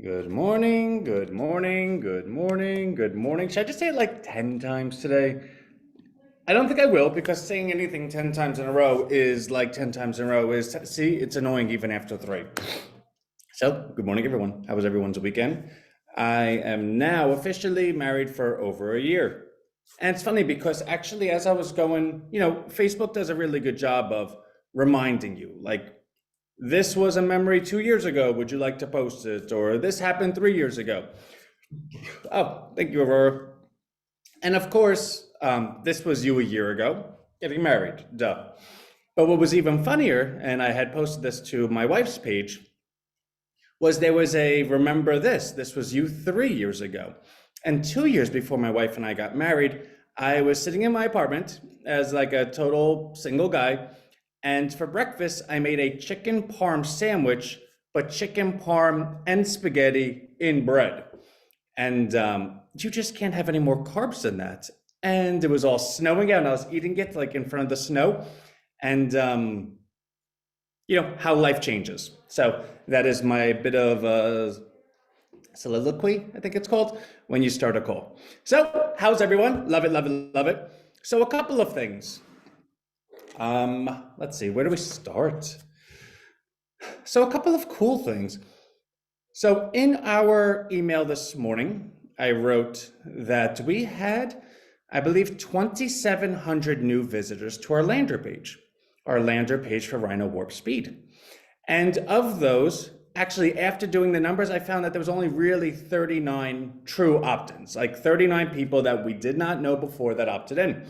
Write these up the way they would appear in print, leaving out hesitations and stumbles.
Good morning, good morning, good morning, good morning. Should I just say it like 10 times today? I don't think I will because saying anything 10 times in a row is like 10 times in a row is, see, it's annoying even after three. So, good morning, everyone. How was everyone's weekend? I am now officially married for over a year. And it's funny because actually, as I was going, Facebook does a really good job of reminding you, like, this was a memory 2 years ago. Would you like to post it? Or this happened 3 years ago. Oh, thank you, Aurora. And of course, this was you a year ago, getting married, duh. But what was even funnier, and I had posted this to my wife's page, was there was a remember this was you 3 years ago. And 2 years before my wife and I got married, I was sitting in my apartment as like a total single guy. And for breakfast, I made a chicken parm sandwich, but chicken parm and spaghetti in bread. And you just can't have any more carbs than that. And it was all snowing out, and I was eating it like in front of the snow. And how life changes. So that is my bit of a soliloquy, I think it's called, when you start a call. So how's everyone? Love it, love it, love it. So a couple of things. Let's see, where do we start? So a couple of cool things. So in our email this morning, I wrote that we had, I believe, 2,700 new visitors to our lander page for RHINO Warp Speed. And of those, actually, after doing the numbers, I found that there was only really 39 true opt-ins, like 39 people that we did not know before that opted in.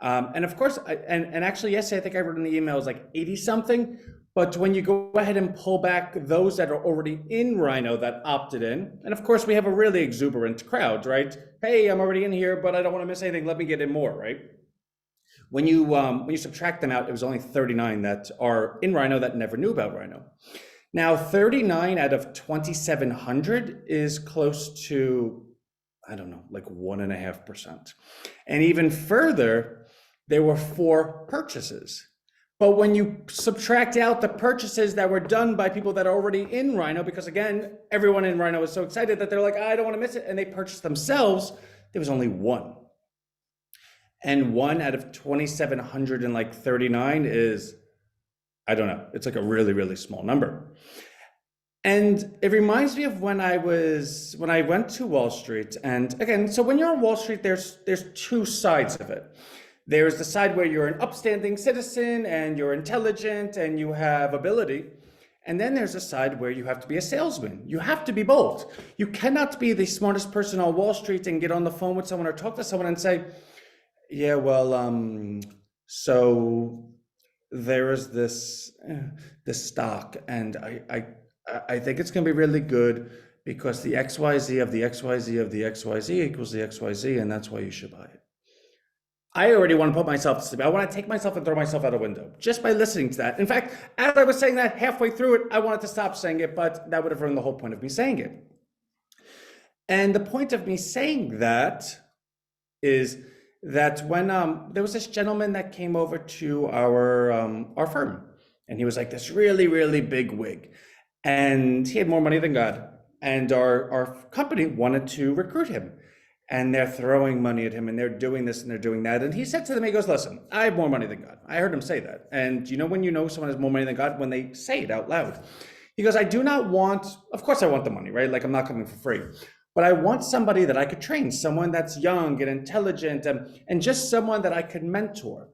And of course, and actually, yesterday, I think I wrote in the email, it was like 80 something. But when you go ahead and pull back those that are already in RHINO that opted in, and of course, we have a really exuberant crowd, right? Hey, I'm already in here, but I don't want to miss anything. Let me get in more, right? When you subtract them out, it was only 39 that are in RHINO that never knew about RHINO. Now, 39 out of 2,700 is close to, I don't know, like 1.5%. And even further, there were 4 purchases. But when you subtract out the purchases that were done by people that are already in RHINO, because again, everyone in RHINO is so excited that they're like, I don't want to miss it, and they purchased themselves, there was only 1. And 1 out of 2,739 is, I don't know, it's like a really, really small number. And it reminds me of when I went to Wall Street. And again, so when you're on Wall Street, there's 2 sides of it. There's the side where you're an upstanding citizen and you're intelligent and you have ability. And then there's a side where you have to be a salesman. You have to be both. You cannot be the smartest person on Wall Street and get on the phone with someone or talk to someone and say, yeah, well, so there is this stock, and I think it's going to be really good because the XYZ of the XYZ of the XYZ equals the XYZ, and that's why you should buy it. I already want to put myself to sleep. I want to take myself and throw myself out a window just by listening to that. In fact, as I was saying that halfway through it, I wanted to stop saying it, but that would have ruined the whole point of me saying it. And the point of me saying that is that when there was this gentleman that came over to our firm, and he was like this really, really big wig, and he had more money than God, and our company wanted to recruit him. And they're throwing money at him, and they're doing this and they're doing that. And he said to them, he goes, listen, I have more money than God. I heard him say that. And when you know someone has more money than God? When they say it out loud. He goes, I do not want, of course I want the money, right? Like I'm not coming for free. But I want somebody that I could train, someone that's young and intelligent, and just someone that I could mentor.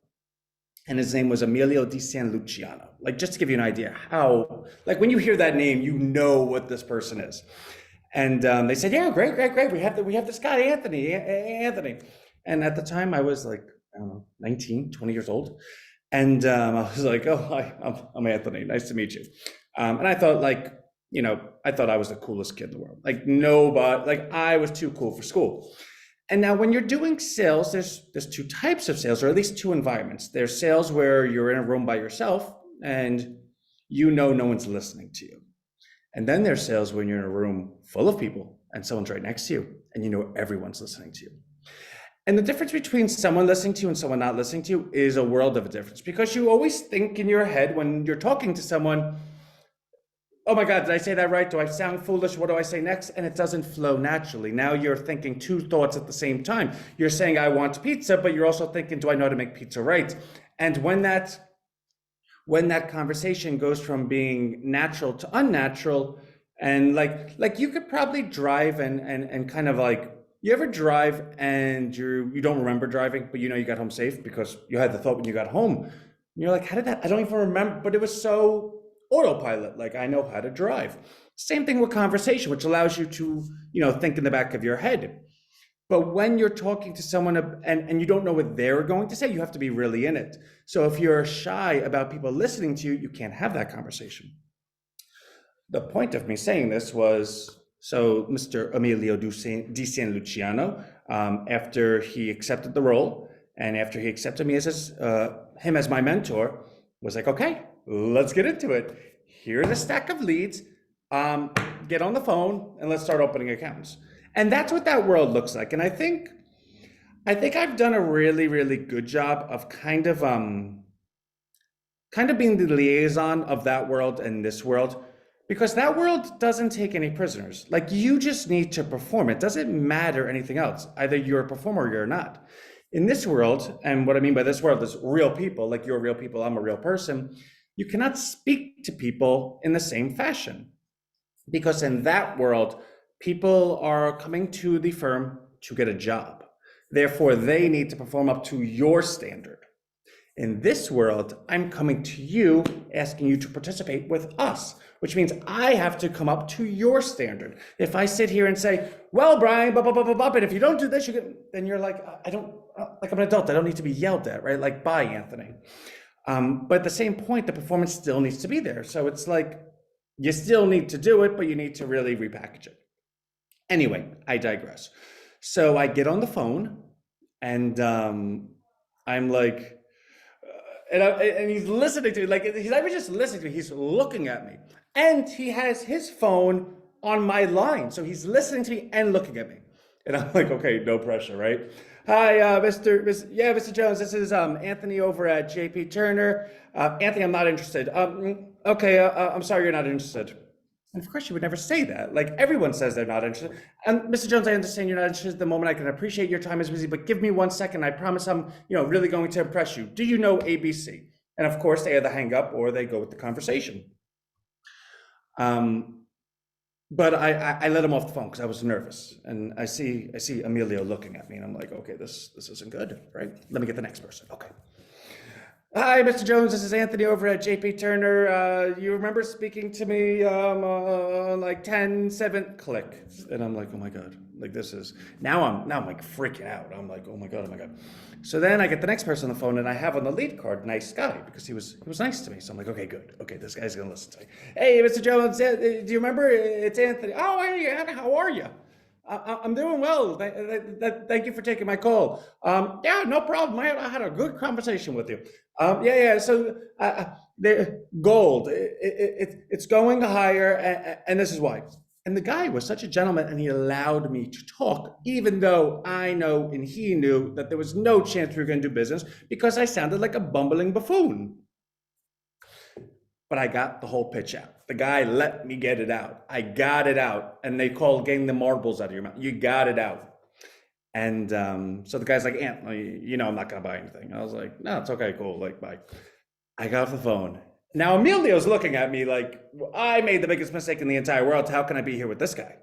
And his name was Emilio Di San Luciano. Like, just to give you an idea how, like when you hear that name, you know what this person is. And they said, yeah, great. We have this guy, Anthony. And at the time I was like, I don't know, 19, 20 years old. And I was like, oh, hi, I'm Anthony. Nice to meet you. And I thought I thought I was the coolest kid in the world. Like nobody, like I was too cool for school. And now when you're doing sales, there's 2 types of sales, or at least 2 environments. There's sales where you're in a room by yourself and no one's listening to you. And then there's sales when you're in a room full of people and someone's right next to you and everyone's listening to you. And the difference between someone listening to you and someone not listening to you is a world of a difference, because you always think in your head when you're talking to someone, oh my God, did I say that right? Do I sound foolish? What do I say next? And it doesn't flow naturally. Now you're thinking two thoughts at the same time. You're saying, I want pizza, but you're also thinking, do I know how to make pizza right? And when that conversation goes from being natural to unnatural, and like you could probably drive and kind of like, you ever drive and you don't remember driving, but you know you got home safe because you had the thought when you got home. And you're like, how did that? I don't even remember, but it was so autopilot, like I know how to drive. Same thing with conversation, which allows you to, think in the back of your head. But when you're talking to someone and you don't know what they're going to say, you have to be really in it. So if you're shy about people listening to you, you can't have that conversation. The point of me saying this was, so Mr. Emilio Di San Luciano, after he accepted the role and after he accepted me as him as my mentor, was like, okay, let's get into it. Here's a stack of leads. Get on the phone and let's start opening accounts. And that's what that world looks like. And I think I've done a really, really good job of kind of being the liaison of that world and this world, because that world doesn't take any prisoners. Like, you just need to perform. It doesn't matter anything else. Either you're a performer or you're not. In this world, and what I mean by this world is real people, like you're real people, I'm a real person. You cannot speak to people in the same fashion, because in that world, people are coming to the firm to get a job. Therefore, they need to perform up to your standard. In this world, I'm coming to you, asking you to participate with us, which means I have to come up to your standard. If I sit here and say, well, Brian, blah, blah, blah, blah, blah, and if you don't do this, then you're like, like I'm an adult, I don't need to be yelled at, right? Like, bye, Anthony. But at the same point, the performance still needs to be there. So it's like, you still need to do it, but you need to really repackage it. Anyway, I digress. So I get on the phone and I'm like, and he's listening to me, like he's not even just listening to me, he's looking at me. And he has his phone on my line. So he's listening to me and looking at me. And I'm like, okay, no pressure, right? Hi, Mr. Jones, this is Anthony over at JP Turner. Anthony, I'm not interested. Okay, I'm sorry you're not interested. And of course, you would never say that. Like, everyone says they're not interested. And Mr. Jones, I understand you're not interested at the moment. I can appreciate your time is busy, but give me 1 second. I promise I'm, really going to impress you. Do you know ABC? And of course, they either hang up or they go with the conversation. But I let him off the phone because I was nervous. And I see Emilio looking at me, and I'm like, okay, this isn't good, right? Let me get the next person. Okay. Hi, Mr. Jones, this is Anthony over at JP Turner. You remember speaking to me on like 10-7, click. And I'm like, oh my God, like this is, now I'm like freaking out. I'm like, oh my God. So then I get the next person on the phone, and I have on the lead card, nice guy, because he was nice to me. So I'm like, okay, good. Okay, this guy's gonna listen to me. Hey, Mr. Jones, do you remember? It's Anthony. Oh, hey, how are you? I'm doing well. Thank you for taking my call. Yeah, no problem. I had a good conversation with you. Yeah. So the gold, it's going higher, and this is why. And the guy was such a gentleman, and he allowed me to talk, even though I know and he knew that there was no chance we were going to do business because I sounded like a bumbling buffoon. But I got the whole pitch out. The guy let me get it out. I got it out. And they call getting the marbles out of your mouth. You got it out. And so the guy's like, Ant, I'm not going to buy anything. I was like, no, it's okay, cool. Like, bye. I got off the phone. Now Emilio's looking at me like, I made the biggest mistake in the entire world. How can I be here with this guy?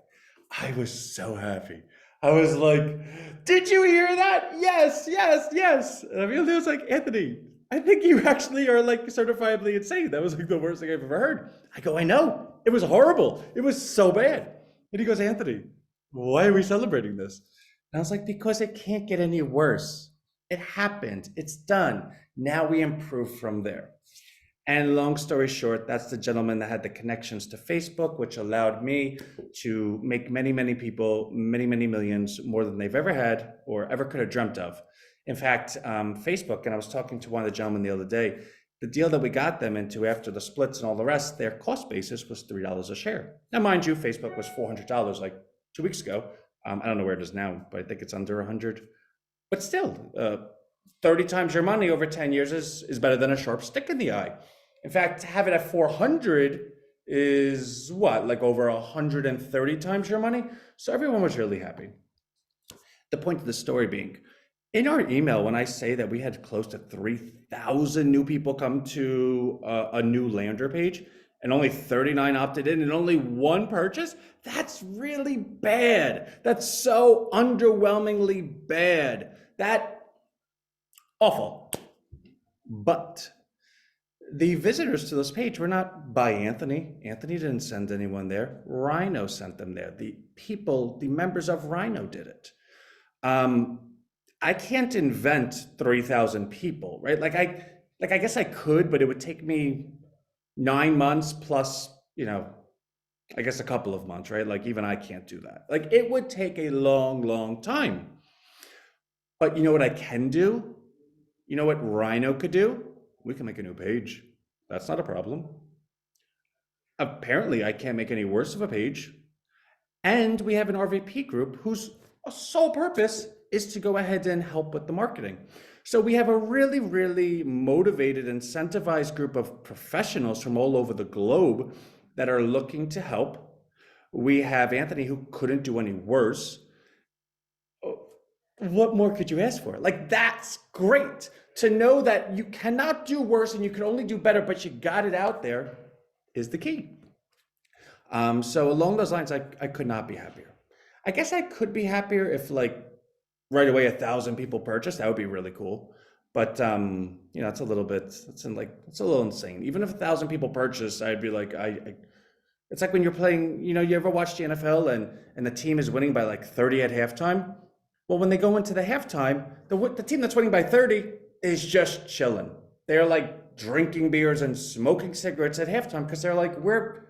I was so happy. I was like, did you hear that? Yes. And Emilio's like, Anthony, I think you actually are like certifiably insane. That was like the worst thing I've ever heard. I go, I know. It was horrible. It was so bad. And he goes, Anthony, why are we celebrating this? And I was like, because it can't get any worse. It happened. It's done. Now we improve from there. And long story short, that's the gentleman that had the connections to Facebook, which allowed me to make many, many people, many, many millions more than they've ever had or ever could have dreamt of. In fact, Facebook, and I was talking to one of the gentlemen the other day, the deal that we got them into after the splits and all the rest, their cost basis was $3 a share. Now, mind you, Facebook was $400 like 2 weeks ago. I don't know where it is now, but I think it's under 100. But still, 30 times your money over 10 years is better than a sharp stick in the eye. In fact, to have it at 400 is what, like over 130 times your money? So everyone was really happy. The point of the story being, in our email, when I say that we had close to 3,000 new people come to a new lander page and only 39 opted in and only one purchase, that's really bad. That's so underwhelmingly bad. That awful. But the visitors to this page were not by Anthony. Anthony didn't send anyone there. RHINO sent them there. The people, the members of RHINO did it. I can't invent 3,000 people, right? I guess I could, but it would take me 9 months plus, I guess a couple of months, right? Like even I can't do that. Like it would take a long, long time. But you know what I can do? You know what RHINO could do? We can make a new page. That's not a problem. Apparently, I can't make any worse of a page. And we have an RVP group whose sole purpose is to go ahead and help with the marketing. So we have a really, really motivated, incentivized group of professionals from all over the globe that are looking to help. We have Anthony, who couldn't do any worse. What more could you ask for? Like, that's great to know that you cannot do worse and you can only do better, but you got it out there is the key. So along those lines, I could not be happier. I guess I could be happier if like right away 1,000 people purchased. That would be really cool. But it's a little bit, it's a little insane. Even if 1,000 people purchase, I'd be like, it's like when you're playing, you ever watch the NFL and the team is winning by like 30 at halftime. Well, when they go into the halftime, the team that's winning by 30 is just chilling. They're like drinking beers and smoking cigarettes at halftime because they're like, we're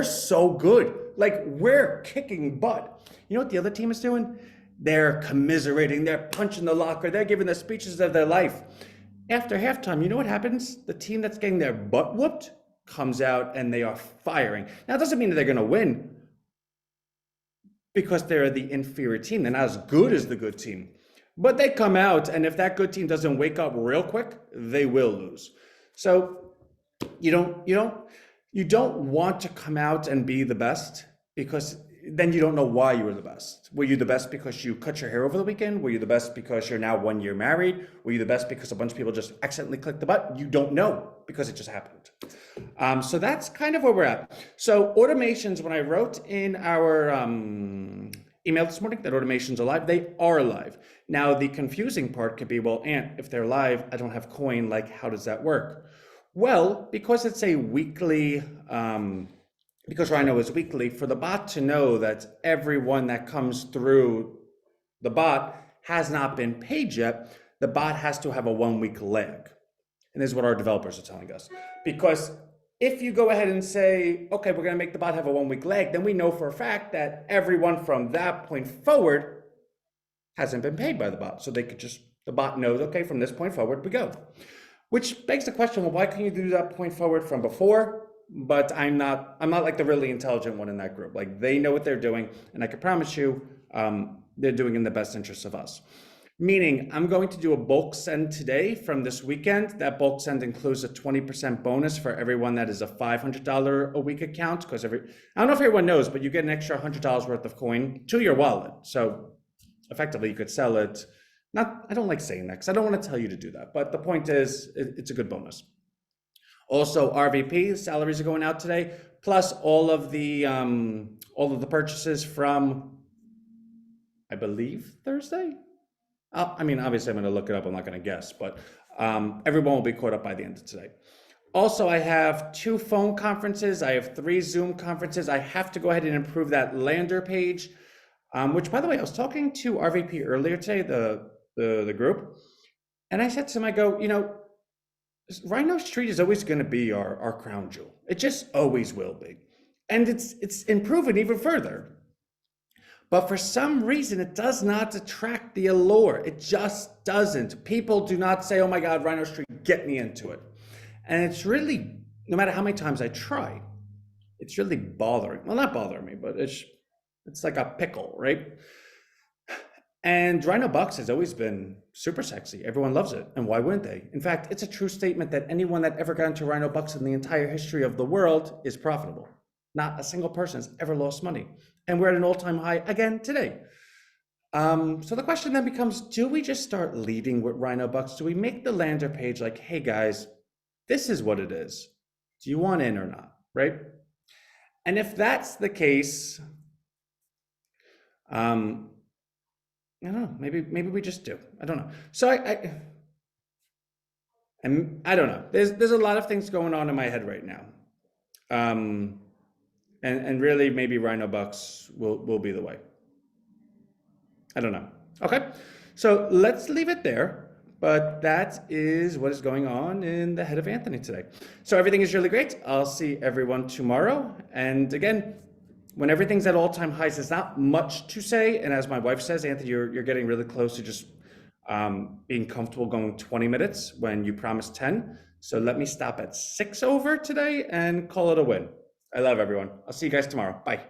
so good. Like we're kicking butt. You know what the other team is doing? They're commiserating, they're punching the locker, they're giving the speeches of their life. After halftime, you know what happens? The team that's getting their butt whooped comes out and they are firing. Now, it doesn't mean that they're gonna win because they're the inferior team. They're not as good as the good team. But they come out, and if that good team doesn't wake up real quick, they will lose. So you don't want to come out and be the best because then you don't know why you were the best. Were you the best because you cut your hair over the weekend? Were you the best because you're now 1 year married? Were you the best because a bunch of people just accidentally clicked the button? You don't know because it just happened. So that's kind of where we're at. So automations, when I wrote in our email this morning that automations are live, they are live. Now the confusing part could be, well, Ant, if they're live, I don't have coin, like how does that work? Well, because it's a weekly, because RHINO is weekly, for the bot to know that everyone that comes through the bot has not been paid yet, the bot has to have a 1 week lag. And this is what our developers are telling us. Because if you go ahead and say, okay, we're gonna make the bot have a 1 week lag, then we know for a fact that everyone from that point forward hasn't been paid by the bot. So they could just, the bot knows, okay, from this point forward we go. Which begs the question, well, why can't you do that point forward from before? But I'm not like the really intelligent one in that group. Like they know what they're doing, and I can promise you they're doing in the best interest of us. Meaning I'm going to do a bulk send today from this weekend. That bulk send includes a 20% bonus for everyone that is a $500 a week account. Because I don't know if everyone knows, but you get an extra $100 worth of coin to your wallet. So effectively you could sell it. I don't like saying that because I don't want to tell you to do that. But the point is, it's a good bonus. Also, RVP salaries are going out today, plus all of the purchases from, I believe, Thursday. I mean, obviously, I'm going to look it up. I'm not going to guess, but everyone will be caught up by the end of today. Also, I have 2 phone conferences. I have 3 Zoom conferences. I have to go ahead and improve that lander page, which, by the way, I was talking to RVP earlier today, the group, and I said to him, I go, RHINO Street is always going to be our crown jewel. It just always will be. And it's improving even further. But for some reason, it does not attract the allure. It just doesn't. People do not say, oh my God, RHINO Street, get me into it. And it's really, no matter how many times I try, it's really bothering. Well, not bothering me, but it's like a pickle, right? And Rhino Bucks has always been super sexy. Everyone loves it. And why wouldn't they? In fact, it's a true statement that anyone that ever got into Rhino Bucks in the entire history of the world is profitable. Not a single person has ever lost money. And we're at an all-time high again today. So the question then becomes, do we just start leading with Rhino Bucks? Do we make the lander page like, hey guys, this is what it is. Do you want in or not, right? And if that's the case, I don't know, maybe we just do. I don't know. So I don't know. There's a lot of things going on in my head right now. And really maybe Rhino Bucks will be the way. I don't know. Okay, so let's leave it there. But that is what is going on in the head of Anthony today. So everything is really great. I'll see everyone tomorrow. And again, when everything's at all-time highs, there's not much to say. And as my wife says, Anthony, you're getting really close to just being comfortable going 20 minutes when you promised 10. So let me stop at 6 over today and call it a win. I love everyone. I'll see you guys tomorrow. Bye.